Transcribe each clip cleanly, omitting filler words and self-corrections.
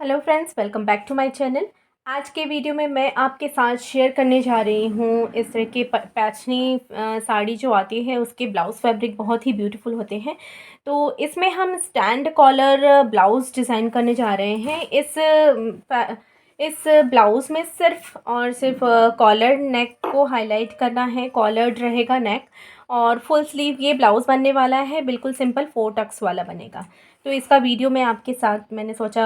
Hello friends, welcome back to my channel. आज के video में मैं आपके साथ शेयर करने जा रही हूँ इस तरह के पैचनी साड़ी जो आती है, उसके ब्लाउज़ फैब्रिक बहुत ही ब्यूटीफुल होते हैं। तो इसमें हम स्टैंड कॉलर ब्लाउज़ डिज़ाइन करने जा रहे हैं। इस ब्लाउज़ में सिर्फ और सिर्फ कॉलर नेक को हाईलाइट करना है। कॉलर्ड रहेगा नेक और फुल स्लीव ये ब्लाउज़ बनने वाला है। बिल्कुल सिंपल 4 टक्स वाला बनेगा। तो इसका वीडियो मैं आपके साथ मैंने सोचा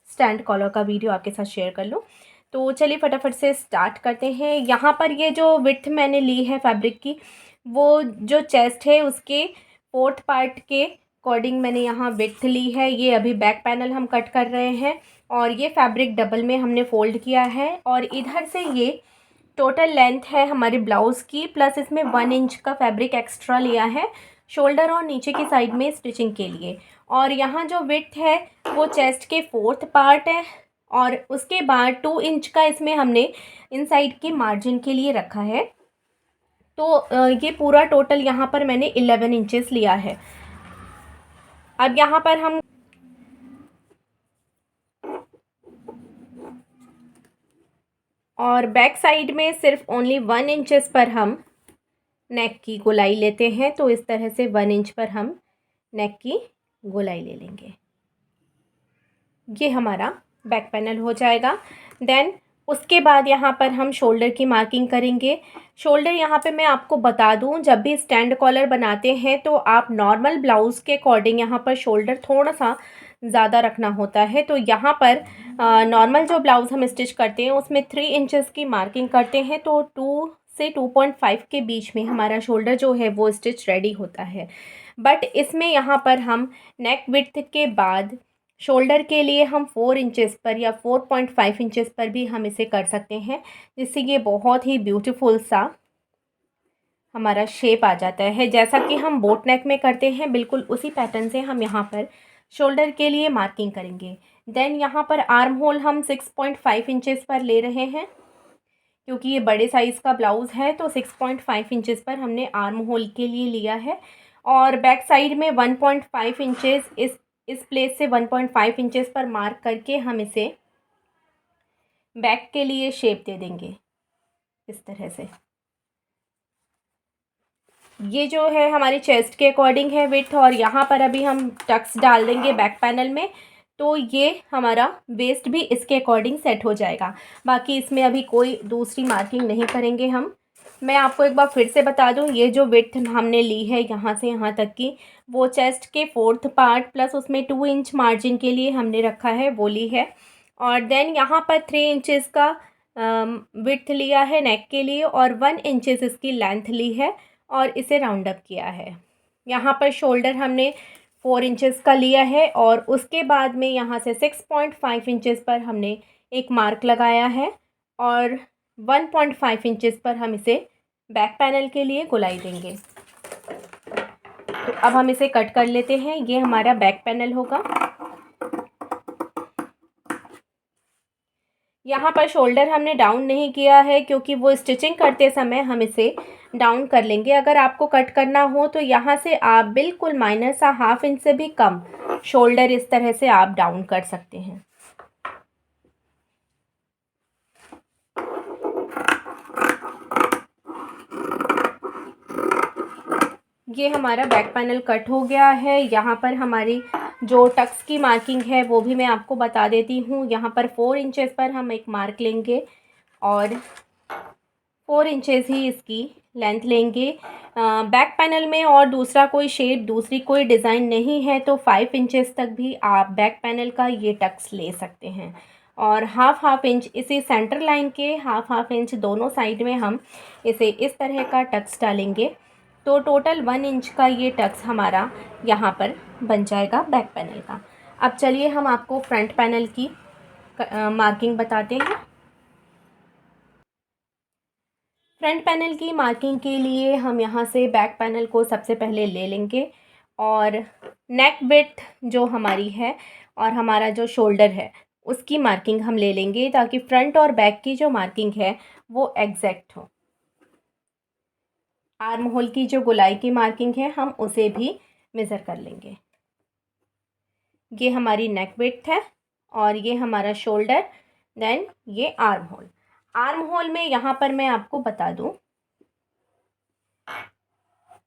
स्टैंड कॉलर का वीडियो आपके साथ शेयर कर लूँ। तो चलिए फटाफट से स्टार्ट करते हैं। यहाँ पर ये जो विड्थ मैंने ली है फैब्रिक की, वो जो चेस्ट है उसके 4th पार्ट के अकॉर्डिंग मैंने यहाँ विड्थ ली है। ये अभी बैक पैनल हम कट कर रहे हैं और ये फैब्रिक डबल में हमने फ़ोल्ड किया है और इधर से ये टोटल लेंथ है हमारे ब्लाउज़ की, प्लस इसमें 1 इंच का फैब्रिक एक्स्ट्रा लिया है शोल्डर और नीचे की साइड में स्टिचिंग के लिए। और यहाँ जो विड्थ है वो चेस्ट के 4th पार्ट है और उसके बाद 2 इंच का इसमें हमने इनसाइड की मार्जिन के लिए रखा है। तो ये पूरा टोटल यहाँ पर मैंने 11 इंचेस लिया है। अब यहाँ पर हम और बैक साइड में सिर्फ ओनली 1 इंचेस पर हम नेक की गोलाई लेते हैं। तो इस तरह से 1 इंच पर हम नेक की गोलाई ले लेंगे। ये हमारा बैक पैनल हो जाएगा। देन उसके बाद यहाँ पर हम शोल्डर की मार्किंग करेंगे। शोल्डर यहाँ पे मैं आपको बता दूँ, जब भी स्टैंड कॉलर बनाते हैं तो आप नॉर्मल ब्लाउज़ के अकॉर्डिंग यहाँ पर शोल्डर थोड़ा सा ज़्यादा रखना होता है। तो यहाँ पर नॉर्मल जो ब्लाउज़ हम स्टिच करते हैं उसमें 3 इंचेस की मार्किंग करते हैं। तो 2 से 2.5 के बीच में हमारा शोल्डर जो है वो स्टिच रेडी होता है। बट इसमें यहाँ पर हम नेक विड्थ के बाद शोल्डर के लिए हम 4 इंचेस पर या 4.5 इंचेस पर भी हम इसे कर सकते हैं, जिससे ये बहुत ही ब्यूटीफुल सा हमारा शेप आ जाता है। जैसा कि हम बोट नेक में करते हैं, बिल्कुल उसी पैटर्न से हम यहाँ पर शोल्डर के लिए मार्किंग करेंगे। देन यहाँ पर आर्म होल हम 6.5 इंचेस पर ले रहे हैं, क्योंकि ये बड़े साइज़ का ब्लाउज़ है। तो 6.5 इंचेस पर हमने आर्म होल के लिए लिया है और बैक साइड में 1.5 इंचेस इस प्लेस से 1.5 इंचेस पर मार्क करके हम इसे बैक के लिए शेप दे देंगे इस तरह से। ये जो है हमारी चेस्ट के अकॉर्डिंग है विड्थ और यहाँ पर अभी हम टक्स डाल देंगे बैक पैनल में। तो ये हमारा वेस्ट भी इसके अकॉर्डिंग सेट हो जाएगा। बाकी इसमें अभी कोई दूसरी मार्किंग नहीं करेंगे हम। मैं आपको एक बार फिर से बता दूं, ये जो विड्थ हमने ली है यहाँ से यहाँ तक की, वो चेस्ट के 4th पार्ट प्लस उसमें 2 इंच मार्जिन के लिए हमने रखा है, वो ली है। और देन यहाँ पर 3 इंचेस का विड्थ लिया है नेक के लिए और 1 इंचेस इसकी लेंथ ली है और इसे राउंड अप किया है। यहाँ पर शोल्डर हमने 4 इंचेस का लिया है और उसके बाद में यहाँ से 6.5 इंचेस पर हमने एक मार्क लगाया है और 1.5 इंचेस पर हम इसे बैक पैनल के लिए गोलाई देंगे। तो अब हम इसे कट कर लेते हैं। ये हमारा बैक पैनल होगा। यहाँ पर शोल्डर हमने डाउन नहीं किया है, क्योंकि वो स्टिचिंग करते समय हम इसे डाउन कर लेंगे। अगर आपको कट करना हो तो यहाँ से आप बिल्कुल माइनर सा ½ इंच से भी कम शोल्डर इस तरह से आप डाउन कर सकते हैं। ये हमारा बैक पैनल कट हो गया है। यहाँ पर हमारी जो टक्स की मार्किंग है वो भी मैं आपको बता देती हूँ। यहाँ पर 4 इंचेस पर हम एक मार्क लेंगे और 4 इंचेस ही इसकी लेंथ लेंगे। बैक पैनल में और दूसरा कोई शेप, दूसरी कोई डिज़ाइन नहीं है, तो 5 इंचेस तक भी आप बैक पैनल का ये टक्स ले सकते हैं। और ½ इंच इसी सेंटर लाइन के ½ इंच दोनों साइड में हम इसे इस तरह का टक्स डालेंगे। तो टोटल 1 इंच का ये टक्स हमारा यहाँ पर बन जाएगा बैक पैनल का। अब चलिए हम आपको फ्रंट पैनल की मार्किंग बताते हैं। फ्रंट पैनल की मार्किंग के लिए हम यहाँ से बैक पैनल को सबसे पहले ले लेंगे और नेक विड्थ जो हमारी है और हमारा जो शोल्डर है उसकी मार्किंग हम ले लेंगे, ताकि फ्रंट और बैक की जो मार्किंग है वो एग्जैक्ट हो। आर्म होल की जो गोलाई की मार्किंग है हम उसे भी मेज़र कर लेंगे। ये हमारी नेक विड्थ है और ये हमारा शोल्डर, देन ये आर्म होल। आर्म होल में यहाँ पर मैं आपको बता दूँ,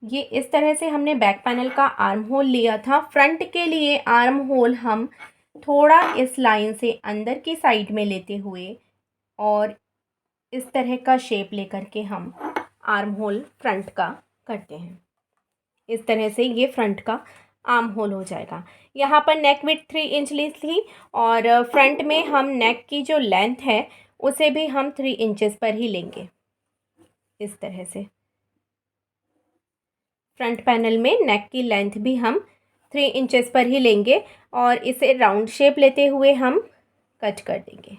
ये इस तरह से हमने बैक पैनल का आर्म होल लिया था। फ्रंट के लिए आर्म होल हम थोड़ा इस लाइन से अंदर की साइड में लेते हुए और इस तरह का शेप लेकर के हम आर्म होल फ्रंट का करते हैं। इस तरह से ये फ्रंट का आर्म होल हो जाएगा। यहाँ पर नेक विड्थ 3 इंच ली थी और फ्रंट में हम नेक की जो लेंथ है उसे भी हम 3 इंचेस पर ही लेंगे। इस तरह से फ्रंट पैनल में नेक की लेंथ भी हम 3 इंचेस पर ही लेंगे और इसे राउंड शेप लेते हुए हम कट कर देंगे।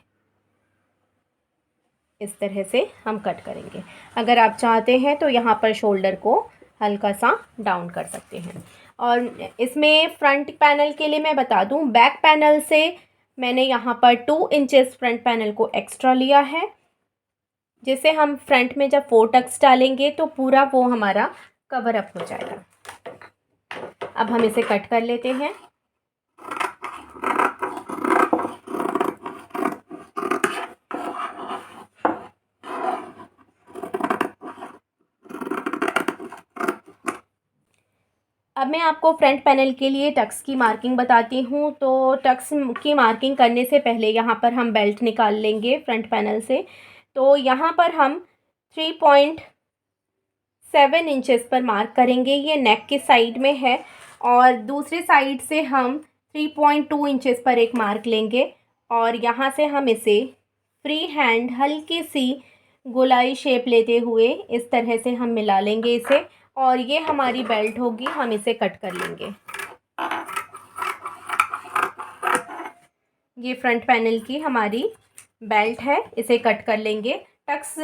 इस तरह से हम कट करेंगे। अगर आप चाहते हैं तो यहाँ पर शोल्डर को हल्का सा डाउन कर सकते हैं। और इसमें फ्रंट पैनल के लिए मैं बता दूँ, बैक पैनल से मैंने यहाँ पर 2 इंचेस फ्रंट पैनल को एक्स्ट्रा लिया है, जिसे हम फ्रंट में जब 4 टक्स डालेंगे तो पूरा वो हमारा कवर अप हो जाएगा। अब हम इसे कट कर लेते हैं। अब मैं आपको फ्रंट पैनल के लिए टक्स की मार्किंग बताती हूँ। तो टक्स की मार्किंग करने से पहले यहाँ पर हम बेल्ट निकाल लेंगे फ्रंट पैनल से। तो यहाँ पर हम 3.7 इंचेस पर मार्क करेंगे। ये नेक की साइड में है और दूसरी साइड से हम 3.2 इंचेस पर एक मार्क लेंगे और यहाँ से हम इसे फ्री हैंड हल्की सी गोलाई शेप लेते हुए इस तरह से हम मिला लेंगे इसे, और ये हमारी बेल्ट होगी। हम इसे कट कर लेंगे। ये फ्रंट पैनल की हमारी बेल्ट है, इसे कट कर लेंगे। टक्स,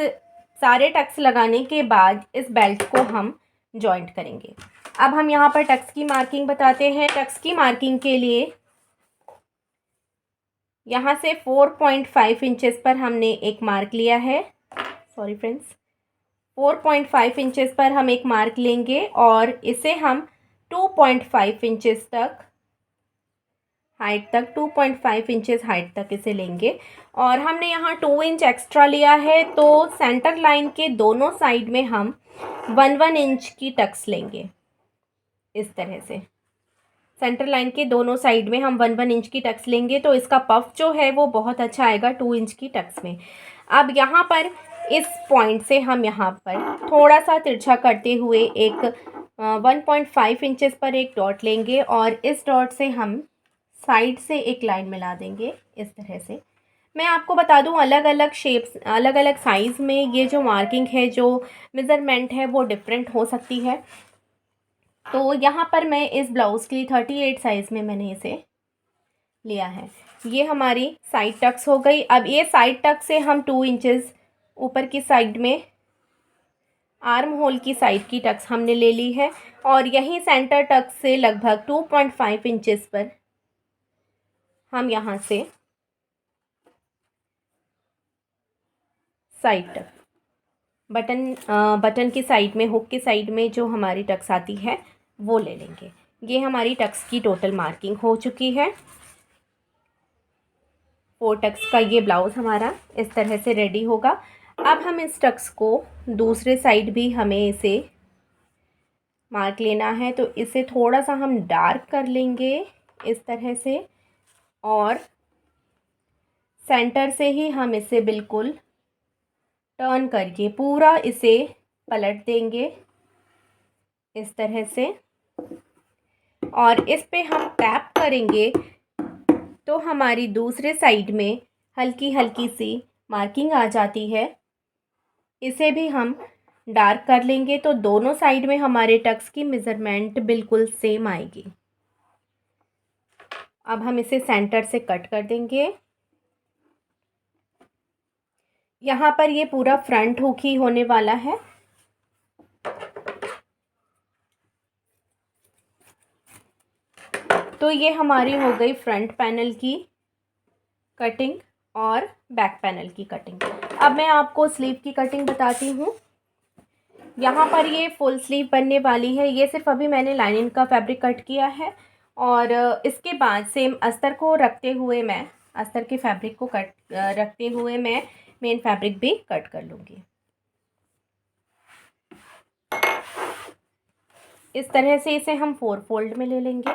सारे टक्स लगाने के बाद इस बेल्ट को हम जॉइंट करेंगे। अब हम यहाँ पर टक्स की मार्किंग बताते हैं। टक्स की मार्किंग के लिए यहाँ से 4.5 इंचेस पर हमने एक मार्क लिया है। सॉरी फ्रेंड्स, 4.5 इंचेस पर हम एक मार्क लेंगे और इसे हम 2.5 इंचेस तक हाइट तक 2.5 इंचेस हाइट तक इसे लेंगे। और हमने यहाँ 2 इंच एक्स्ट्रा लिया है, तो सेंटर लाइन के दोनों साइड में हम 1-1 इंच की टक्स लेंगे। इस तरह से सेंटर लाइन के दोनों साइड में हम 1-1 इंच की टक्स लेंगे, तो इसका पफ जो है वो बहुत अच्छा आएगा 2 इंच की टक्स में। अब यहाँ पर इस पॉइंट से हम यहाँ पर थोड़ा सा तिरछा करते हुए एक 1.5 इंचेस पर एक डॉट लेंगे और इस डॉट से हम साइड से एक लाइन मिला देंगे इस तरह से। मैं आपको बता दूं, अलग अलग शेप्स, अलग अलग साइज़ में ये जो मार्किंग है, जो मेज़रमेंट है, वो डिफरेंट हो सकती है। तो यहाँ पर मैं इस ब्लाउज़ के लिए 38 साइज़ में मैंने इसे लिया है। ये हमारी साइड टक्स हो गई। अब ये साइड टक्स से हम 2 इंचेस ऊपर की साइड में आर्म होल की साइड की टक्स हमने ले ली है और यहीं सेंटर टक्स से लगभग 2.5 इंचेस पर हम यहाँ से साइड टक बटन की साइड में, हुक की साइड में जो हमारी टक्स आती है वो ले लेंगे। ये हमारी टक्स की टोटल मार्किंग हो चुकी है। 4 टक्स का ये ब्लाउज़ हमारा इस तरह से रेडी होगा। अब हम इस टक्स को दूसरे साइड भी हमें इसे मार्क लेना है, तो इसे थोड़ा सा हम डार्क कर लेंगे इस तरह से और सेंटर से ही हम इसे बिल्कुल टर्न करके पूरा इसे पलट देंगे इस तरह से और इस पे हम टैप करेंगे तो हमारी दूसरे साइड में हल्की हल्की सी मार्किंग आ जाती है। इसे भी हम डार्क कर लेंगे तो दोनों साइड में हमारे टक्स की मेज़रमेंट बिल्कुल सेम आएगी। अब हम इसे सेंटर से कट कर देंगे। यहाँ पर ये पूरा फ्रंट हुक ही होने वाला है। तो ये हमारी हो गई फ्रंट पैनल की कटिंग और बैक पैनल की कटिंग। अब मैं आपको स्लीव की कटिंग बताती हूँ। यहाँ पर ये फुल स्लीव बनने वाली है। ये सिर्फ अभी मैंने लाइनिंग का फैब्रिक कट किया है और इसके बाद सेम अस्तर को रखते हुए मैं अस्तर के फैब्रिक को कट रखते हुए मैं मेन फैब्रिक भी कट कर लूँगी। इस तरह से इसे हम 4 फोल्ड में ले लेंगे।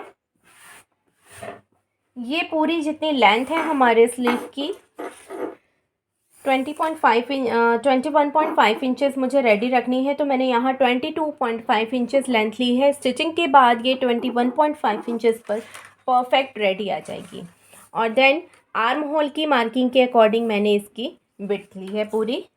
ये पूरी जितनी लेंथ है हमारे स्लीव की 21.5 इंचेस मुझे रेडी रखनी है, तो मैंने यहाँ 22.5 इंचेस लेंथ ली है। स्टिचिंग के बाद ये 21.5 इंचेस पर परफेक्ट रेडी आ जाएगी। और देन आर्म होल की मार्किंग के अकॉर्डिंग मैंने इसकी विड्थ ली है पूरी।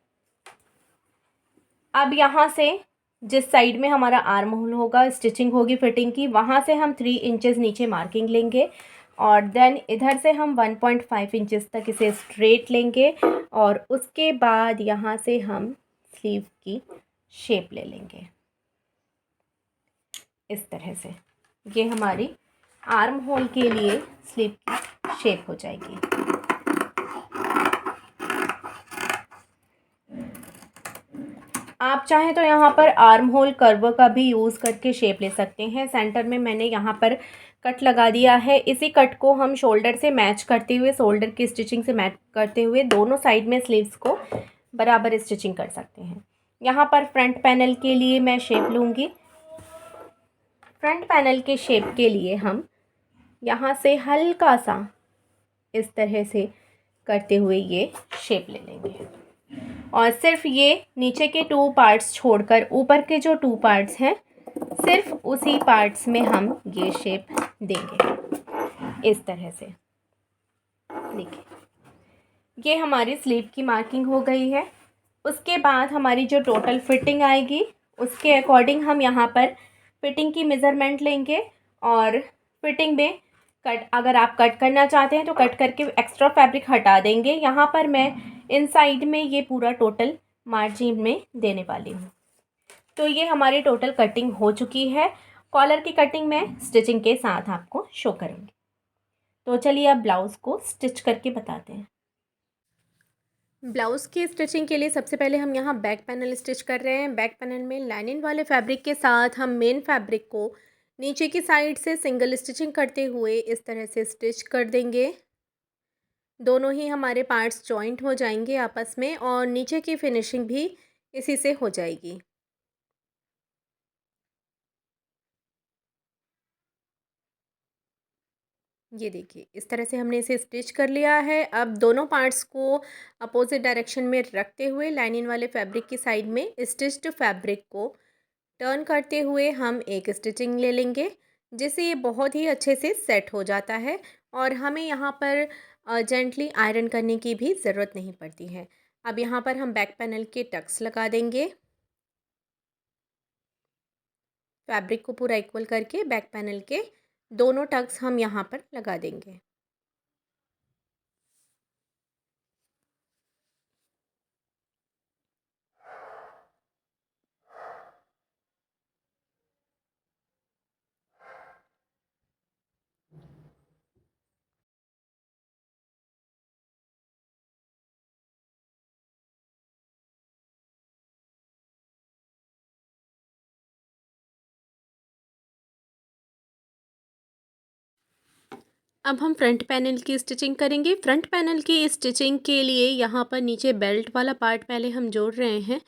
अब यहाँ से जिस साइड में हमारा आर्म होल होगा, स्टिचिंग होगी फिटिंग की, वहाँ से हम 3 इंचेस नीचे मार्किंग लेंगे और देन इधर से हम 1.5 इंचेस तक इसे स्ट्रेट लेंगे और उसके बाद यहाँ से हम स्लीव की शेप ले लेंगे इस तरह से। ये हमारी आर्म होल के लिए स्लीव की शेप हो जाएगी। आप चाहें तो यहाँ पर आर्म होल कर्व का भी यूज़ करके शेप ले सकते हैं। सेंटर में मैंने यहाँ पर कट लगा दिया है। इसी कट को हम शोल्डर से मैच करते हुए, शोल्डर की स्टिचिंग से मैच करते हुए दोनों साइड में स्लीव्स को बराबर स्टिचिंग कर सकते हैं। यहाँ पर फ्रंट पैनल के लिए मैं शेप लूँगी। फ्रंट पैनल के शेप के लिए हम यहाँ से हल्का सा इस तरह से करते हुए ये शेप ले लेंगे और सिर्फ ये नीचे के 2 पार्ट्स छोड़कर ऊपर के जो 2 पार्ट्स हैं सिर्फ उसी पार्ट्स में हम ये शेप देंगे इस तरह से। देखिए ये हमारी स्लीव की मार्किंग हो गई है। उसके बाद हमारी जो टोटल फिटिंग आएगी उसके अकॉर्डिंग हम यहाँ पर फिटिंग की मेज़रमेंट लेंगे और फिटिंग में अगर आप कट करना चाहते हैं तो कट करके एक्स्ट्रा फैब्रिक हटा देंगे। यहाँ पर मैं इनसाइड में ये पूरा टोटल मार्जिन में देने वाली हूँ। तो ये हमारी टोटल कटिंग हो चुकी है। कॉलर की कटिंग मैं स्टिचिंग के साथ आपको शो करूँगी। तो चलिए अब ब्लाउज़ को स्टिच करके बताते हैं। ब्लाउज़ की स्टिचिंग के लिए सबसे पहले हम यहाँ बैक पैनल स्टिच कर रहे हैं। बैक पैनल में लाइनिंग वाले फैब्रिक के साथ हम मेन फैब्रिक को नीचे की साइड से सिंगल स्टिचिंग करते हुए इस तरह से स्टिच कर देंगे। दोनों ही हमारे पार्ट्स जॉइंट हो जाएंगे आपस में और नीचे की फिनिशिंग भी इसी से हो जाएगी। ये देखिए इस तरह से हमने इसे स्टिच कर लिया है। अब दोनों पार्ट्स को अपोजिट डायरेक्शन में रखते हुए लाइनिंग वाले फैब्रिक की साइड में स्टिच्ड फैब्रिक को टर्न करते हुए हम एक स्टिचिंग ले लेंगे, जिससे ये बहुत ही अच्छे से सेट हो जाता है और हमें यहाँ पर जेंटली आयरन करने की भी ज़रूरत नहीं पड़ती है। अब यहाँ पर हम बैक पैनल के टक्स लगा देंगे। फैब्रिक को पूरा इक्वल करके बैक पैनल के दोनों टक्स हम यहाँ पर लगा देंगे। अब हम फ्रंट पैनल की स्टिचिंग करेंगे। फ्रंट पैनल की स्टिचिंग के लिए यहाँ पर नीचे बेल्ट वाला पार्ट पहले हम जोड़ रहे हैं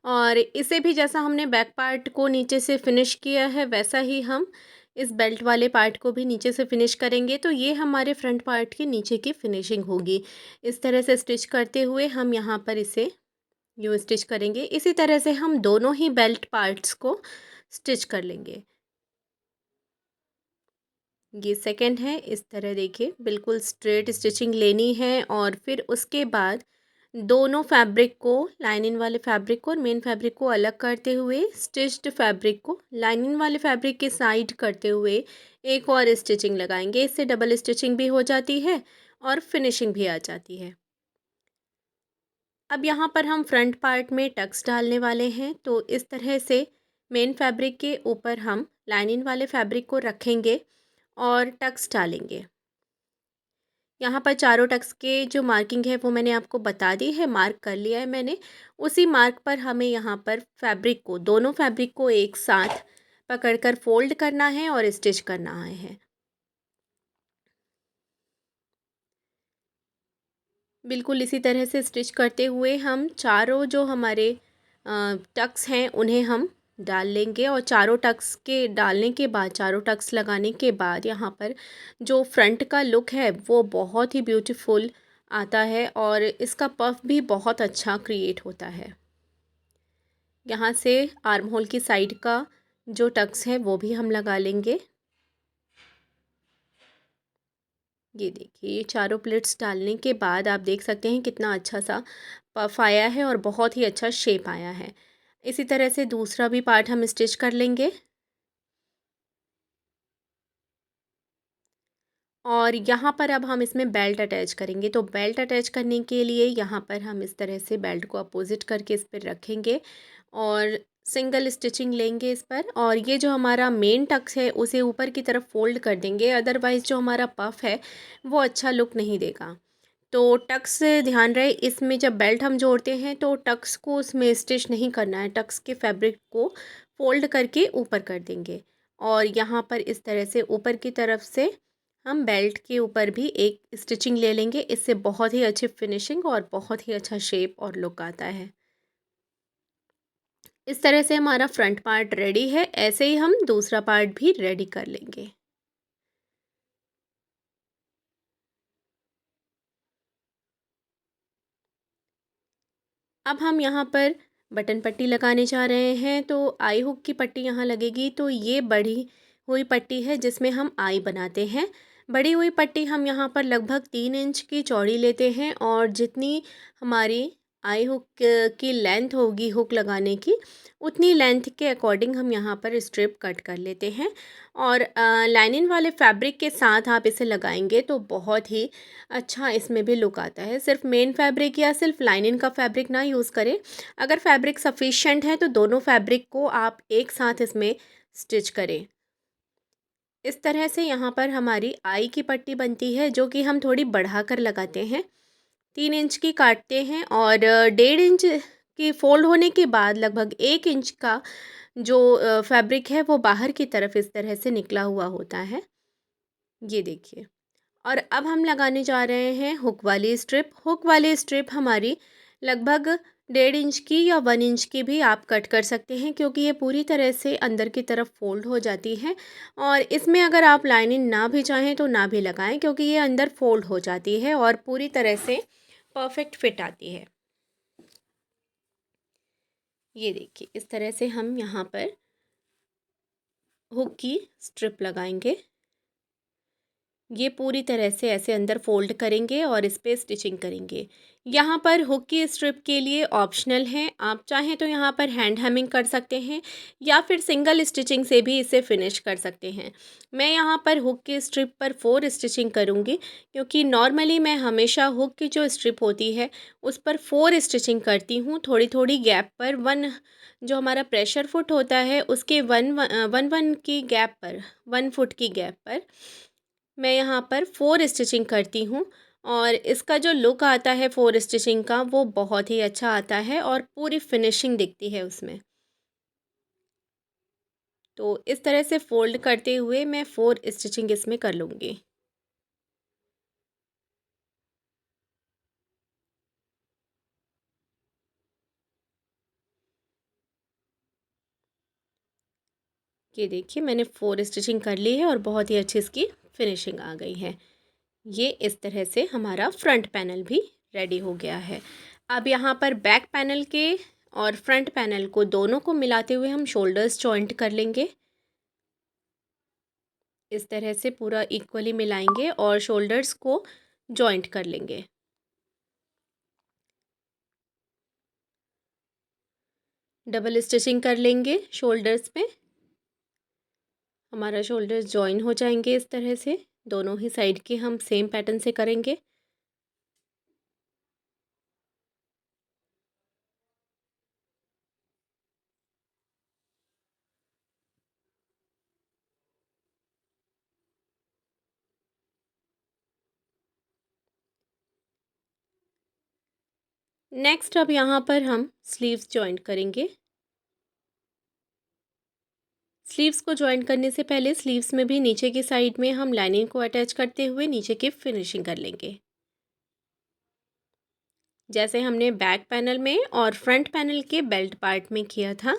और इसे भी जैसा हमने बैक पार्ट को नीचे से फिनिश किया है वैसा ही हम इस बेल्ट वाले पार्ट को भी नीचे से फिनिश करेंगे। तो ये हमारे फ्रंट पार्ट के नीचे की फिनिशिंग होगी। इस तरह से स्टिच करते हुए हम यहाँ पर इसे यूँ स्टिच करेंगे। इसी तरह से हम दोनों ही बेल्ट पार्ट्स को स्टिच कर लेंगे। ये सेकंड है। इस तरह देखिए बिल्कुल स्ट्रेट स्टिचिंग लेनी है और फिर उसके बाद दोनों फैब्रिक को, लाइनिंग वाले फैब्रिक को और मेन फैब्रिक को अलग करते हुए स्टिच्ड फैब्रिक को लाइनिंग वाले फैब्रिक के साइड करते हुए एक और स्टिचिंग लगाएंगे। इससे डबल स्टिचिंग भी हो जाती है और फिनिशिंग भी आ जाती है। अब यहाँ पर हम फ्रंट पार्ट में टक्स डालने वाले हैं, तो इस तरह से मेन फैब्रिक के ऊपर हम लाइनिंग वाले फैब्रिक को रखेंगे और टक्स डालेंगे। यहाँ पर चारों टक्स के जो मार्किंग है वो मैंने आपको बता दी है, मार्क कर लिया है मैंने। उसी मार्क पर हमें यहाँ पर फैब्रिक को, दोनों फैब्रिक को एक साथ पकड़कर फोल्ड करना है और स्टिच करना है। बिल्कुल इसी तरह से स्टिच करते हुए हम चारों जो हमारे टक्स हैं उन्हें हम डाल लेंगे, और चारों टक्स के डालने के बाद, चारों टक्स लगाने के बाद यहाँ पर जो फ्रंट का लुक है वो बहुत ही ब्यूटीफुल आता है और इसका पफ भी बहुत अच्छा क्रिएट होता है। यहाँ से आर्म होल की साइड का जो टक्स है वो भी हम लगा लेंगे। ये देखिए, ये चारों प्लेट्स डालने के बाद आप देख सकते हैं कितना अच्छा सा पफ आया है और बहुत ही अच्छा शेप आया है। इसी तरह से दूसरा भी पार्ट हम स्टिच कर लेंगे। और यहाँ पर अब हम इसमें बेल्ट अटैच करेंगे, तो बेल्ट अटैच करने के लिए यहाँ पर हम इस तरह से बेल्ट को अपोजिट करके इस पर रखेंगे और सिंगल स्टिचिंग लेंगे इस पर, और ये जो हमारा मेन टक्स है उसे ऊपर की तरफ फोल्ड कर देंगे, अदरवाइज़ जो हमारा पफ है वो अच्छा लुक नहीं देगा। तो टक्स से ध्यान रहे, इसमें जब बेल्ट हम जोड़ते हैं तो टक्स को उसमें स्टिच नहीं करना है, टक्स के फैब्रिक को फोल्ड करके ऊपर कर देंगे। और यहाँ पर इस तरह से ऊपर की तरफ से हम बेल्ट के ऊपर भी एक स्टिचिंग ले लेंगे, इससे बहुत ही अच्छी फिनिशिंग और बहुत ही अच्छा शेप और लुक आता है। इस तरह से हमारा फ्रंट पार्ट रेडी है, ऐसे ही हम दूसरा पार्ट भी रेडी कर लेंगे। अब हम यहाँ पर बटन पट्टी लगाने जा रहे हैं, तो आई हुक की पट्टी यहाँ लगेगी। तो ये बढ़ी हुई पट्टी है जिसमें हम आई बनाते हैं। बढ़ी हुई पट्टी हम यहाँ पर लगभग 3 इंच की चौड़ी लेते हैं, और जितनी हमारी आई हुक की लेंथ होगी हुक लगाने की, उतनी लेंथ के अकॉर्डिंग हम यहाँ पर स्ट्रिप कट कर लेते हैं। और लाइनिंग वाले फैब्रिक के साथ आप इसे लगाएंगे तो बहुत ही अच्छा इसमें भी लुक आता है। सिर्फ मेन फैब्रिक या सिर्फ लाइनिंग का फैब्रिक ना यूज़ करें, अगर फैब्रिक सफिशिएंट है तो दोनों फैब्रिक को आप एक साथ इसमें स्टिच करें। इस तरह से यहाँ पर हमारी आई की पट्टी बनती है, जो कि हम थोड़ी बढ़ा कर लगाते हैं। 3 इंच की काटते हैं, और 1.5 इंच की फोल्ड होने के बाद लगभग 1 इंच का जो फैब्रिक है वो बाहर की तरफ इस तरह से निकला हुआ होता है। ये देखिए। और अब हम लगाने जा रहे हैं हुक वाली स्ट्रिप। हुक वाली स्ट्रिप हमारी लगभग 1.5 इंच की या 1 इंच की भी आप कट कर सकते हैं, क्योंकि ये पूरी तरह से अंदर की तरफ फोल्ड हो जाती है। और इसमें अगर आप लाइनिंग ना भी चाहें तो ना भी लगाएं, क्योंकि ये अंदर फोल्ड हो जाती है और पूरी तरह से परफेक्ट फिट आती है। ये देखिए, इस तरह से हम यहाँ पर हुक की स्ट्रिप लगाएंगे। ये पूरी तरह से ऐसे अंदर फोल्ड करेंगे और इस पे स्टिचिंग करेंगे। यहाँ पर हुक की स्ट्रिप के लिए ऑप्शनल है, आप चाहें तो यहाँ पर हैंड हेमिंग कर सकते हैं या फिर सिंगल स्टिचिंग से भी इसे फिनिश कर सकते हैं। मैं यहाँ पर हुक की स्ट्रिप पर 4 स्टिचिंग करूँगी, क्योंकि नॉर्मली मैं हमेशा हुक की जो स्ट्रिप होती है उस पर 4 स्टिचिंग करती हूँ, थोड़ी थोड़ी गैप पर। वन जो हमारा प्रेशर फुट होता है उसके वन की गैप पर, 1 फुट की गैप पर मैं यहाँ पर 4 स्टिचिंग करती हूँ। और इसका जो लुक आता है 4 स्टिचिंग का वो बहुत ही अच्छा आता है और पूरी फिनिशिंग दिखती है उसमें। तो इस तरह से फोल्ड करते हुए मैं 4 स्टिचिंग इसमें कर लूँगी। ये देखिए, मैंने 4 स्टिचिंग कर ली है और बहुत ही अच्छी इसकी फिनिशिंग आ गई है। ये इस तरह से हमारा फ्रंट पैनल भी रेडी हो गया है। अब यहाँ पर बैक पैनल के और फ्रंट पैनल को दोनों को मिलाते हुए हम शोल्डर्स जॉइंट कर लेंगे। इस तरह से पूरा इक्वली मिलाएंगे और शोल्डर्स को जॉइंट कर लेंगे। डबल स्टिचिंग कर लेंगे शोल्डर्स पे। हमारा शोल्डर्स जॉइन हो जाएंगे इस तरह से। दोनों ही साइड के हम सेम पैटर्न से करेंगे। नेक्स्ट अब यहाँ पर हम स्लीव्स जॉइंट करेंगे। स्लीव्स को जॉइन करने से पहले स्लीव्स में भी नीचे की साइड में हम लाइनिंग को अटैच करते हुए नीचे की फिनिशिंग कर लेंगे। जैसे हमने बैक पैनल में और फ्रंट पैनल के बेल्ट पार्ट में किया था,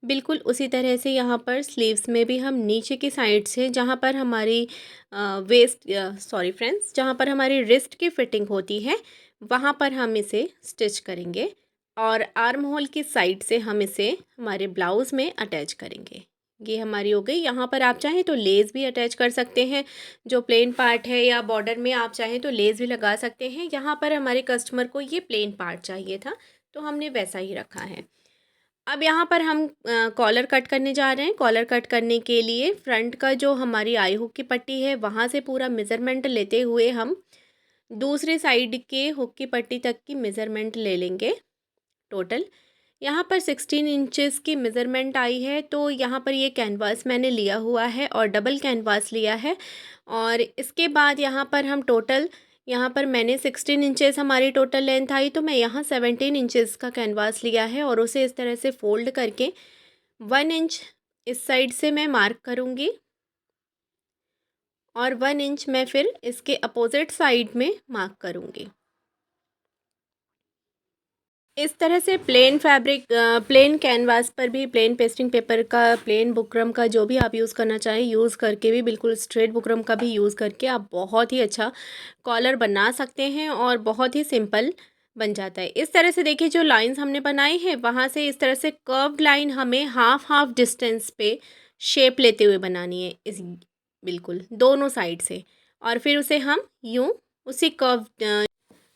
बिल्कुल उसी तरह से यहाँ पर स्लीव्स में भी हम नीचे की साइड से जहाँ पर हमारी जहाँ पर हमारी रिस्ट की फिटिंग होती है वहाँ पर हम इसे स्टिच करेंगे और आर्म होल की साइड से हम इसे हमारे ब्लाउज़ में अटैच करेंगे। ये हमारी हो गई। यहाँ पर आप चाहें तो लेस भी अटैच कर सकते हैं, जो प्लेन पार्ट है, या बॉर्डर में आप चाहें तो लेस भी लगा सकते हैं। यहाँ पर हमारे कस्टमर को ये प्लेन पार्ट चाहिए था तो हमने वैसा ही रखा है। अब यहाँ पर हम कॉलर कट करने जा रहे हैं। कॉलर कट करने के लिए फ्रंट का जो हमारी आई हुक की पट्टी है वहाँ से पूरा मेज़रमेंट लेते हुए हम दूसरी साइड के हुक की पट्टी तक की मेज़रमेंट ले लेंगे। टोटल यहाँ पर 16 इंचेस की मेज़रमेंट आई है, तो यहाँ पर ये कैनवास मैंने लिया हुआ है और डबल कैनवास लिया है। और इसके बाद यहाँ पर हम टोटल, यहाँ पर मैंने 16 इंचेस हमारी टोटल लेंथ आई, तो मैं यहाँ 17 इंचेस का कैनवास लिया है और उसे इस तरह से फ़ोल्ड करके 1 इंच इस साइड से मैं मार्क करूँगी और 1 इंच मैं फिर इसके अपोजिट साइड में मार्क करूँगी। इस तरह से प्लेन कैनवास पर भी, प्लेन पेस्टिंग पेपर का, प्लेन बुकरम का, जो भी आप यूज़ करना चाहें यूज़ करके भी, बिल्कुल स्ट्रेट बुकरम का भी यूज़ करके आप बहुत ही अच्छा कॉलर बना सकते हैं और बहुत ही सिंपल बन जाता है। इस तरह से देखिए, जो लाइंस हमने बनाई हैं वहाँ से इस तरह से कर्व्ड लाइन हमें हाफ डिस्टेंस पे शेप लेते हुए बनानी है, इस बिल्कुल दोनों साइड से, और फिर उसे हम यूँ उसी कर्व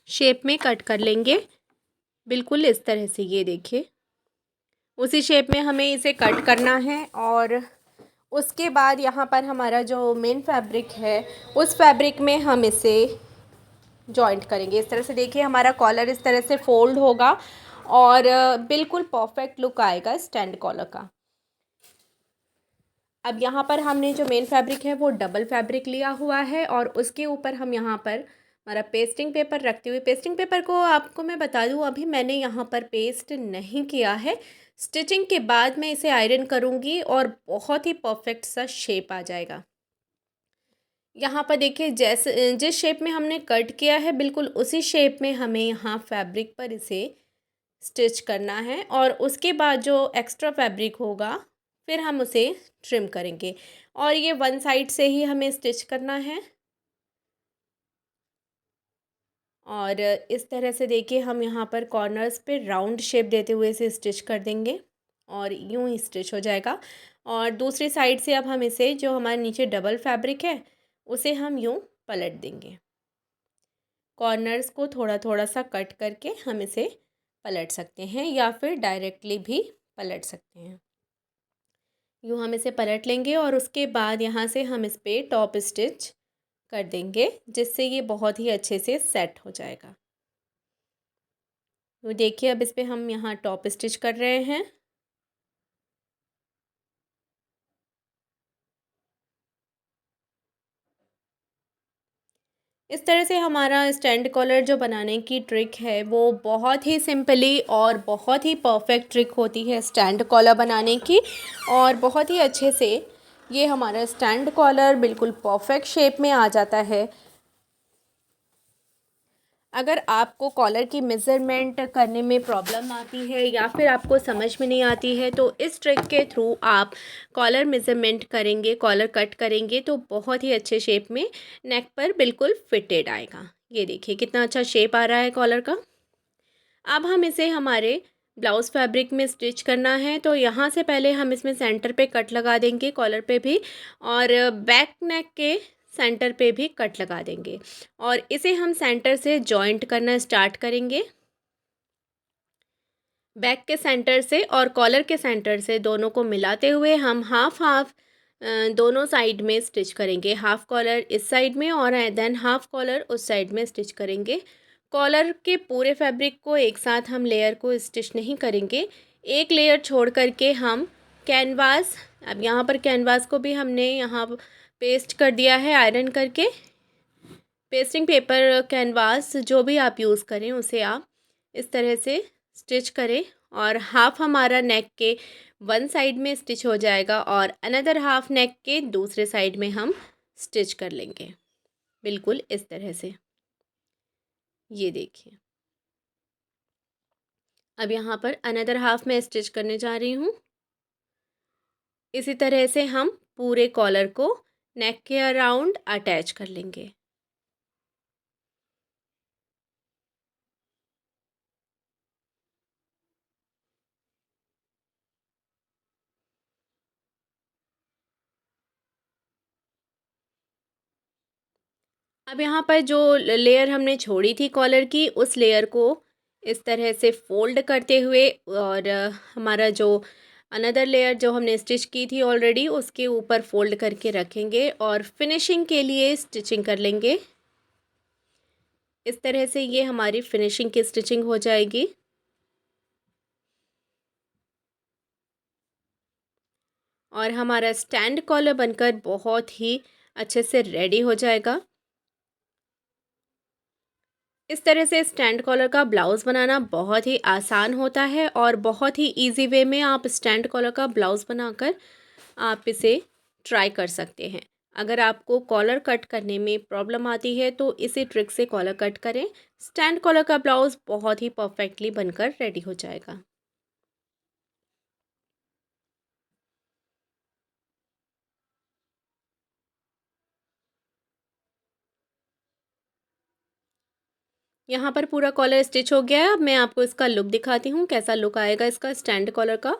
शेप में कट कर लेंगे, बिल्कुल इस तरह से। ये देखिए, उसी शेप में हमें इसे कट करना है। और उसके बाद यहाँ पर हमारा जो मेन फैब्रिक है उस फैब्रिक में हम इसे जॉइंट करेंगे। इस तरह से देखिए, हमारा कॉलर इस तरह से फोल्ड होगा और बिल्कुल परफेक्ट लुक आएगा स्टैंड कॉलर का। अब यहाँ पर हमने जो मेन फैब्रिक है वो डबल फैब्रिक लिया हुआ है और उसके ऊपर हम यहाँ पर हमारा पेस्टिंग पेपर रखते हुए, पेस्टिंग पेपर को आपको मैं बता दूँ, अभी मैंने यहाँ पर पेस्ट नहीं किया है। स्टिचिंग के बाद मैं इसे आयरन करूँगी और बहुत ही परफेक्ट सा शेप आ जाएगा। यहाँ पर देखिए, जैसे जिस शेप में हमने कट किया है बिल्कुल उसी शेप में हमें यहाँ फैब्रिक पर इसे स्टिच करना है और उसके बाद जो एक्स्ट्रा फैब्रिक होगा फिर हम उसे ट्रिम करेंगे और ये वन साइड से ही हमें स्टिच करना है। और इस तरह से देखिए, हम यहाँ पर कॉर्नर्स पे राउंड शेप देते हुए इसे स्टिच कर देंगे और यूँ ही स्टिच हो जाएगा। और दूसरी साइड से अब हम इसे, जो हमारे नीचे डबल फैब्रिक है, उसे हम यूँ पलट देंगे। कॉर्नर्स को थोड़ा थोड़ा सा कट करके हम इसे पलट सकते हैं या फिर डायरेक्टली भी पलट सकते हैं। यूँ हम इसे पलट लेंगे और उसके बाद यहाँ से हम इस पर टॉप स्टिच कर देंगे, जिससे ये बहुत ही अच्छे से सेट हो जाएगा। तो देखिए, अब इस पर हम यहाँ टॉप स्टिच कर रहे हैं। इस तरह से हमारा स्टैंड कॉलर जो बनाने की ट्रिक है वो बहुत ही सिंपली और बहुत ही परफेक्ट ट्रिक होती है स्टैंड कॉलर बनाने की, और बहुत ही अच्छे से ये हमारा स्टैंड कॉलर बिल्कुल परफेक्ट शेप में आ जाता है। अगर आपको कॉलर की मेज़रमेंट करने में प्रॉब्लम आती है या फिर आपको समझ में नहीं आती है तो इस ट्रिक के थ्रू आप कॉलर मेज़रमेंट करेंगे, कॉलर कट करेंगे तो बहुत ही अच्छे शेप में नेक पर बिल्कुल फिटेड आएगा। ये देखिए कितना अच्छा शेप आ रहा है कॉलर का। अब हम इसे हमारे ब्लाउज़ फैब्रिक में स्टिच करना है, तो यहाँ से पहले हम इसमें सेंटर पे कट लगा देंगे, कॉलर पे भी, और बैक नेक के सेंटर पे भी कट लगा देंगे और इसे हम सेंटर से जॉइंट करना स्टार्ट करेंगे। बैक के सेंटर से और कॉलर के सेंटर से दोनों को मिलाते हुए हम हाफ हाफ दोनों साइड में स्टिच करेंगे। हाफ कॉलर इस साइड में और देन हाफ कॉलर उस साइड में स्टिच करेंगे। कॉलर के पूरे फैब्रिक को एक साथ हम लेयर को स्टिच नहीं करेंगे, एक लेयर छोड़ करके हम कैनवास, अब यहाँ पर कैनवास को भी हमने यहाँ पेस्ट कर दिया है आयरन करके। पेस्टिंग पेपर, कैनवास जो भी आप यूज़ करें उसे आप इस तरह से स्टिच करें और हाफ हमारा नेक के वन साइड में स्टिच हो जाएगा और अनदर हाफ नेक के दूसरे साइड में हम स्टिच कर लेंगे, बिल्कुल इस तरह से। ये देखिए, अब यहाँ पर अनदर हाफ में स्टिच करने जा रही हूँ। इसी तरह से हम पूरे कॉलर को नेक के अराउंड अटैच कर लेंगे। अब यहाँ पर जो लेयर हमने छोड़ी थी कॉलर की, उस लेयर को इस तरह से फोल्ड करते हुए और हमारा जो अनदर लेयर जो हमने स्टिच की थी ऑलरेडी, उसके ऊपर फोल्ड करके रखेंगे और फिनिशिंग के लिए स्टिचिंग कर लेंगे। इस तरह से ये हमारी फिनिशिंग की स्टिचिंग हो जाएगी। और हमारा स्टैंड कॉलर बनकर बहुत ही अच्छे से रेडी हो जाएगा। इस तरह से स्टैंड कॉलर का ब्लाउज़ बनाना बहुत ही आसान होता है और बहुत ही इजी वे में आप स्टैंड कॉलर का ब्लाउज़ बनाकर आप इसे ट्राई कर सकते हैं। अगर आपको कॉलर कट करने में प्रॉब्लम आती है तो इसी ट्रिक से कॉलर कट करें। स्टैंड कॉलर का ब्लाउज़ बहुत ही परफेक्टली बनकर रेडी हो जाएगा। यहाँ पर पूरा कॉलर स्टिच हो गया है। अब मैं आपको इसका लुक दिखाती हूँ, कैसा लुक आएगा इसका स्टैंड कॉलर का।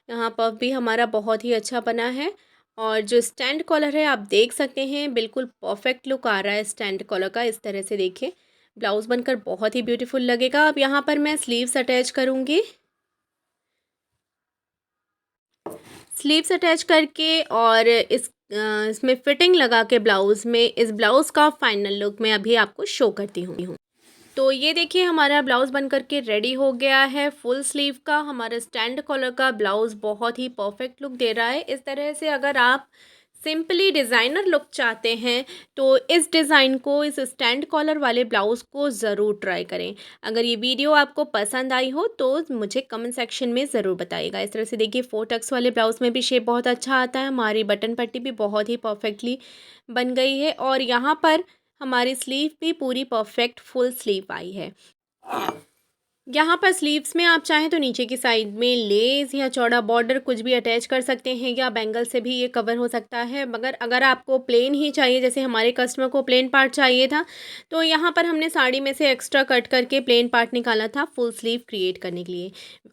यहाँ पफ भी हमारा बहुत ही अच्छा बना है और जो स्टैंड कॉलर है आप देख सकते हैं बिल्कुल परफेक्ट लुक आ रहा है स्टैंड कॉलर का। इस तरह से देखिए ब्लाउज़ बनकर बहुत ही ब्यूटीफुल लगेगा। अब यहाँ पर मैं स्लीव्स अटैच करूँगी। स्लीव्स अटैच करके और इसमें फिटिंग लगा के ब्लाउज़ में इस ब्लाउज़ का फाइनल लुक मैं अभी आपको शो करती हूँ। तो ये देखिए हमारा ब्लाउज़ बन कर के रेडी हो गया है। फुल स्लीव का हमारा स्टैंड कॉलर का ब्लाउज़ बहुत ही परफेक्ट लुक दे रहा है। इस तरह से अगर आप सिंपली डिज़ाइनर लुक चाहते हैं तो इस डिज़ाइन को, इस स्टैंड कॉलर वाले ब्लाउज़ को ज़रूर ट्राई करें। अगर ये वीडियो आपको पसंद आई हो तो मुझे कमेंट सेक्शन में ज़रूर बताइएगा। इस तरह से देखिए 4 टक्स वाले ब्लाउज़ में भी शेप बहुत अच्छा आता है। हमारी बटन पट्टी भी बहुत ही परफेक्टली बन गई है और यहाँ पर हमारी स्लीव भी पूरी परफेक्ट फुल स्लीव आई है। यहाँ पर स्लीव्स में आप चाहें तो नीचे की साइड में लेस या चौड़ा बॉर्डर कुछ भी अटैच कर सकते हैं या बैंगल से भी ये कवर हो सकता है। मगर अगर आपको प्लेन ही चाहिए, जैसे हमारे कस्टमर को प्लेन पार्ट चाहिए था, तो यहाँ पर हमने साड़ी में से एक्स्ट्रा कट करके प्लेन पार्ट निकाला था फुल स्लीव क्रिएट करने के लिए।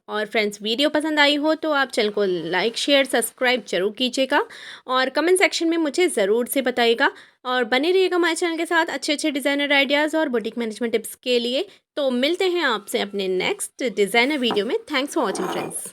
और फ्रेंड्स, वीडियो पसंद आई हो तो आप चैनल को लाइक शेयर सब्सक्राइब जरूर कीजिएगा और कमेंट सेक्शन में मुझे ज़रूर से बताइएगा। और बने रहिएगा हमारे चैनल के साथ अच्छे अच्छे डिज़ाइनर आइडियाज़ और बुटीक मैनेजमेंट टिप्स के लिए। तो मिलते हैं आपसे अपने नेक्स्ट डिज़ाइनर वीडियो में। Thanks for watching friends.